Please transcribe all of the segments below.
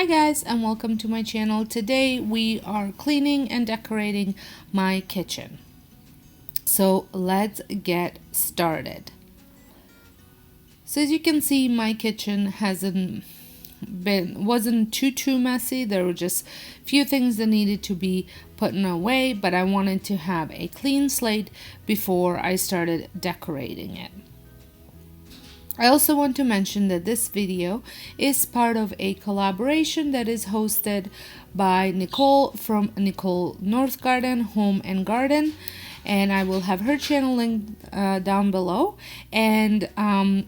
Hi guys, and welcome to my channel. Today we are cleaning and decorating my kitchen. So let's get started. So as you can see, my kitchen wasn't too messy. There were just a few things that needed to be put away, but I wanted to have a clean slate before I started decorating it. I also want to mention that this video is part of a collaboration that is hosted by Nicole from Nicole North Garden, Home and Garden, and I will have her channel linked down below. And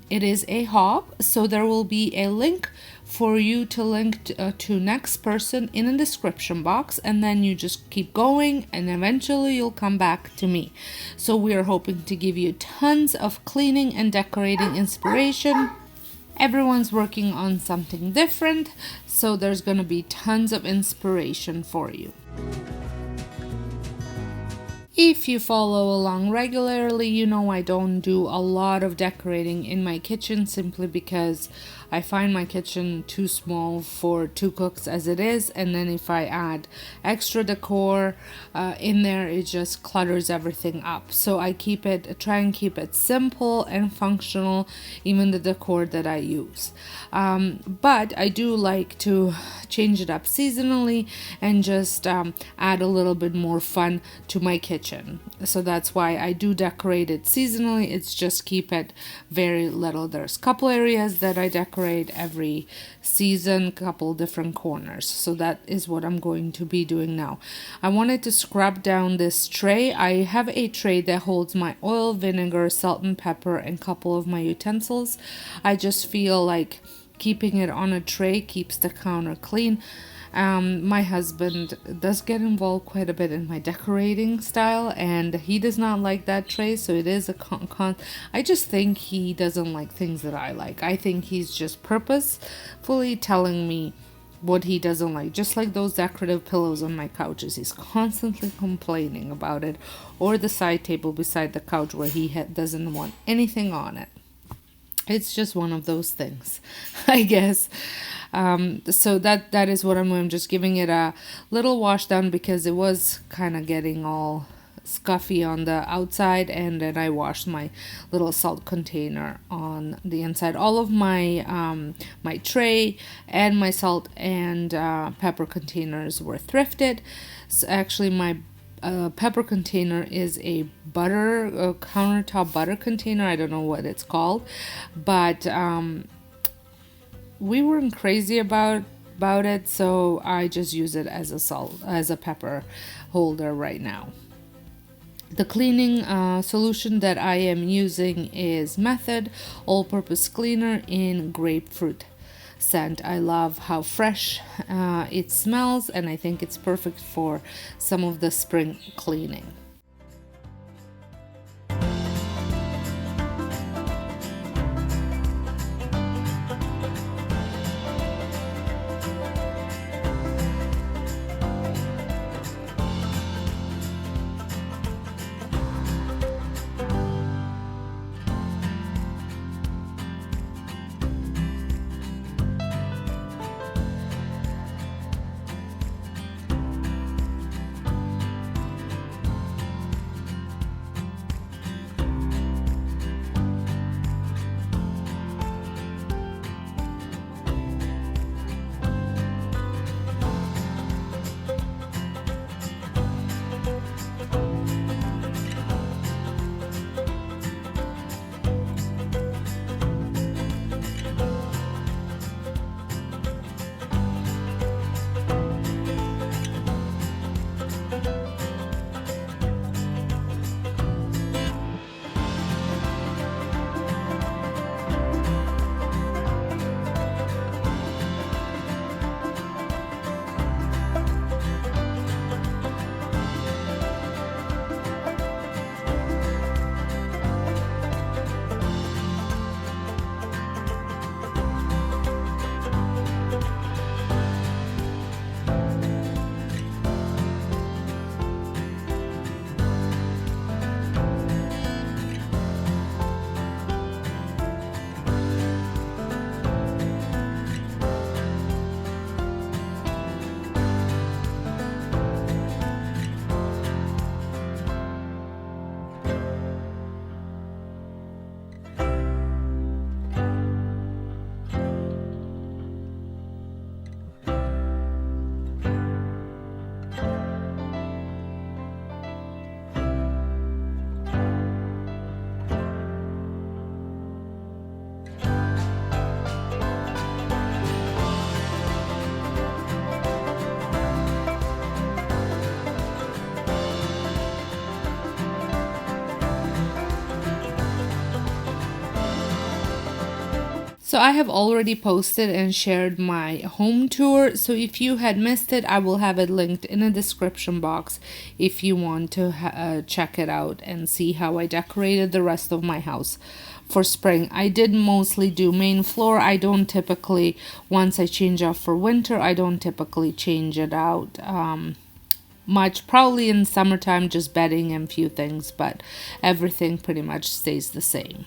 it is a hub, so there will be a link for you to link to next person in the description box, and then you just keep going and eventually you'll come back to me. So we are hoping to give you tons of cleaning and decorating inspiration. Everyone's working on something different, so there's gonna be tons of inspiration for you. If you follow along regularly, you know I don't do a lot of decorating in my kitchen simply because I find my kitchen too small for two cooks as it is, and then if I add extra decor in there, it just clutters everything up. So I try and keep it simple and functional, even the decor that I use. But I do like to change it up seasonally and just add a little bit more fun to my kitchen. So that's why I do decorate it seasonally. It's just keep it very little. There's a couple areas that I decorate every season, couple different corners. So that is what I'm going to be doing now. I wanted to scrub down this tray. I have a tray that holds my oil, vinegar, salt and pepper, and a couple of my utensils. I just feel like keeping it on a tray keeps the counter clean. My husband does get involved quite a bit in my decorating style, and he does not like that tray, so it is a I just think he doesn't like things that I like. I think he's just purposefully telling me what he doesn't like, just like those decorative pillows on my couches. He's constantly complaining about it, or the side table beside the couch where he doesn't want anything on it. It's just one of those things, I guess. So that is what I'm doing. I'm just giving it a little wash down because it was kind of getting all scuffy on the outside, and then I washed my little salt container on the inside. All of my my tray and my salt and pepper containers were thrifted. So actually my pepper container is a countertop butter container. I don't know what it's called, but we weren't crazy about it, so I just use it as a pepper holder right now. The cleaning solution that I am using is Method all-purpose cleaner in grapefruit scent. I love how fresh it smells, and I think it's perfect for some of the spring cleaning. So I have already posted and shared my home tour. So if you had missed it, I will have it linked in the description box if you want to check it out and see how I decorated the rest of my house for spring. I did mostly do main floor. I don't typically, once I change out for winter, I don't typically change it out much. Probably in summertime, just bedding and few things, but everything pretty much stays the same.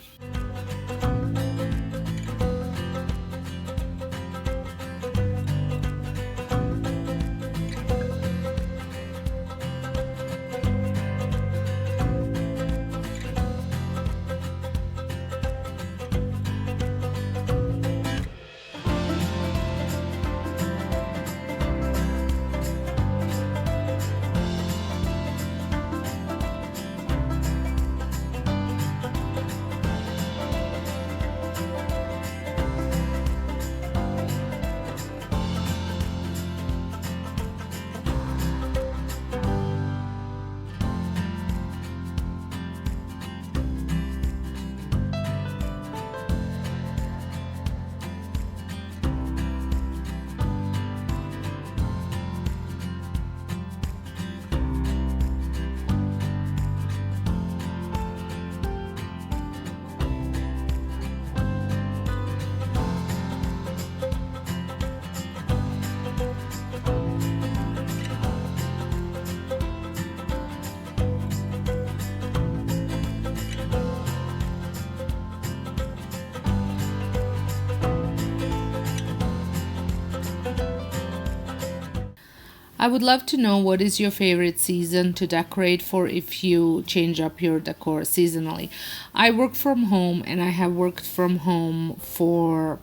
I would love to know what is your favorite season to decorate for if you change up your decor seasonally. I work from home and I have worked from home for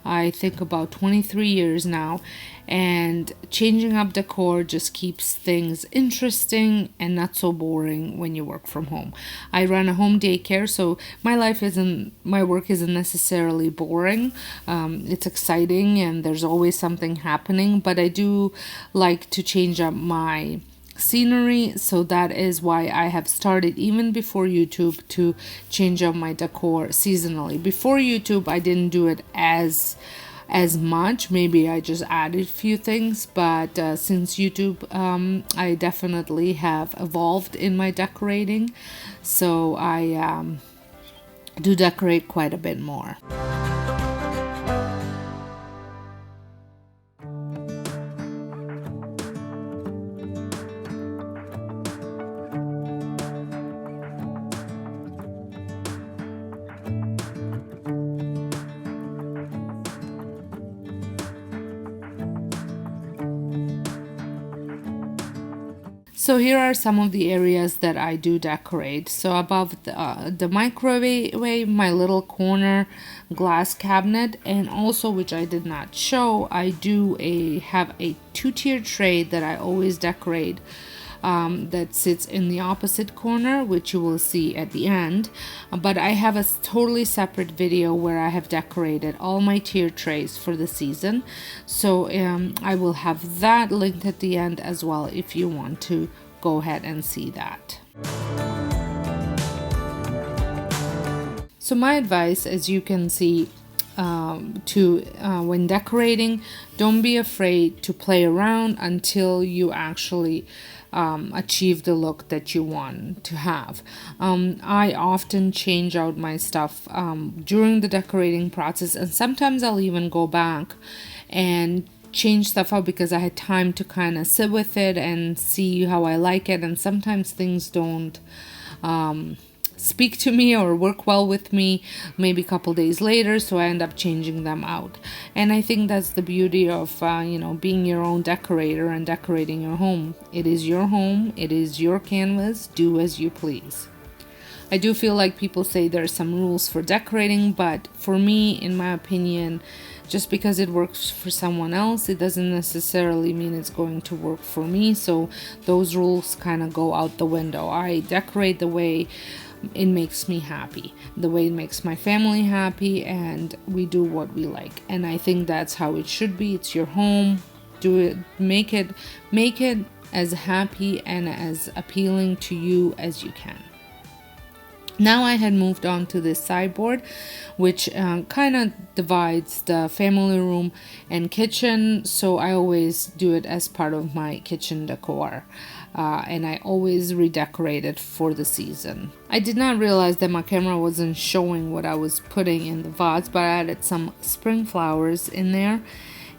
I think about 23 years now, and changing up decor just keeps things interesting and not so boring when you work from home. I run a home daycare, so my work isn't necessarily boring. It's exciting and there's always something happening, but I do like to change up my scenery, so that is why I have started even before YouTube to change up my decor seasonally. Before YouTube I didn't do it as much. Maybe I just added a few things, but since YouTube I definitely have evolved in my decorating, so I do decorate quite a bit more. So here are some of the areas that I do decorate. So above the microwave, my little corner glass cabinet, and also, which I did not show, I do have a 2-tier tray that I always decorate. That sits in the opposite corner, which you will see at the end. But I have a totally separate video where I have decorated all my tier trays for the season. So I will have that linked at the end as well if you want to go ahead and see that. So my advice, as you can see, when decorating, don't be afraid to play around until you actually achieve the look that you want to have. I often change out my stuff during the decorating process, and sometimes I'll even go back and change stuff out because I had time to kind of sit with it and see how I like it. And sometimes things don't speak to me or work well with me maybe a couple days later, so I end up changing them out. And I think that's the beauty of being your own decorator and decorating your home. It is your home, it is your canvas, do as you please. I do feel like people say there are some rules for decorating, but for me, in my opinion, just because it works for someone else, it doesn't necessarily mean it's going to work for me. So those rules kind of go out the window. I decorate the way it makes me happy, the way it makes my family happy, and we do what we like. And I think that's how it should be. It's your home. Do it, make it as happy and as appealing to you as you can. Now I had moved on to this sideboard, which kind of divides the family room and kitchen, so I always do it as part of my kitchen decor. And I always redecorate it for the season. I did not realize that my camera wasn't showing what I was putting in the vase, but I added some spring flowers in there.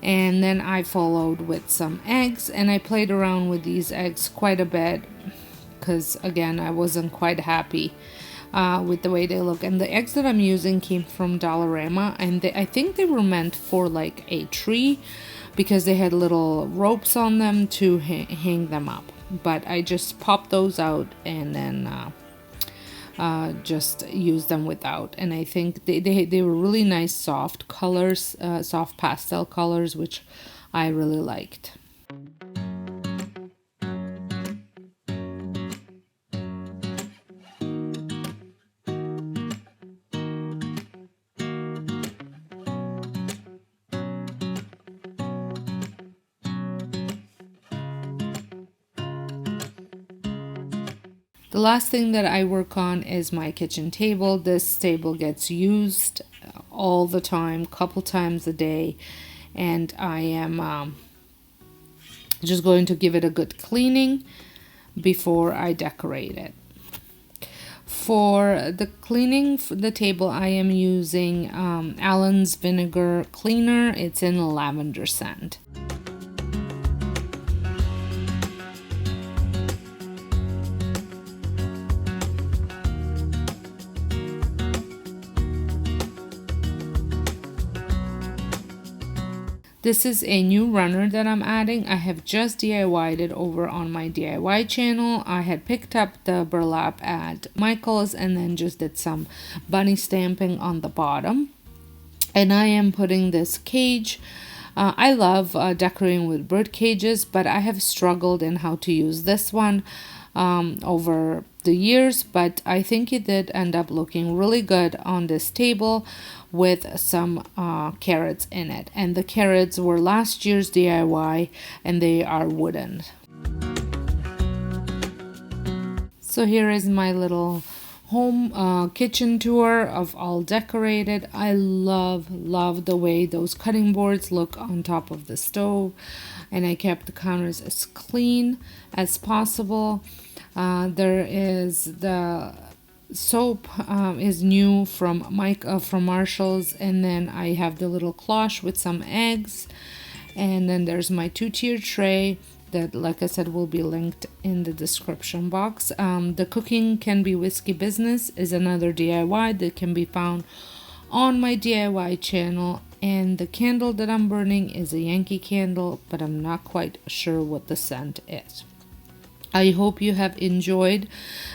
And then I followed with some eggs, and I played around with these eggs quite a bit because, again, I wasn't quite happy with the way they look. And the eggs that I'm using came from Dollarama, and I think they were meant for like a tree because they had little ropes on them to hang them up. But I just popped those out and then just use them without. And I think they were really nice soft colors, soft pastel colors, which I really liked. The last thing that I work on is my kitchen table. This table gets used all the time, couple times a day, and I am just going to give it a good cleaning before I decorate it. For the cleaning for the table, I am using Allen's vinegar cleaner. It's in a lavender scent. This is a new runner that I'm adding. I have just DIY'd it over on my DIY channel. I had picked up the burlap at Michael's and then just did some bunny stamping on the bottom. And I am putting this cage. I love decorating with bird cages, but I have struggled in how to use this one over the years, but I think it did end up looking really good on this table with some carrots in it. And the carrots were last year's DIY and they are wooden. So here is my little home kitchen tour of all decorated. I love the way those cutting boards look on top of the stove, and I kept the counters as clean as possible. There is the soap is new from Marshall's, and then I have the little cloche with some eggs, and then there's my 2-tier tray that, like I said, will be linked in the description box. The Cooking Can Be Whiskey Business is another DIY that can be found on my DIY channel, and the candle that I'm burning is a Yankee candle, but I'm not quite sure what the scent is. I hope you have enjoyed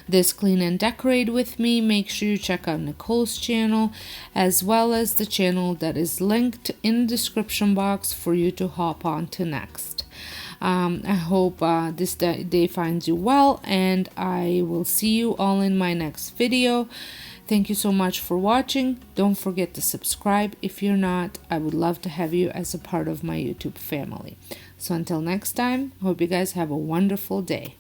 this clean and decorate with me. Make sure you check out Nicole's channel as well as the channel that is linked in the description box for you to hop on to next. I hope this day finds you well, and I will see you all in my next video. Thank you so much for watching. Don't forget to subscribe if you're not. I would love to have you as a part of my YouTube family. So until next time, hope you guys have a wonderful day.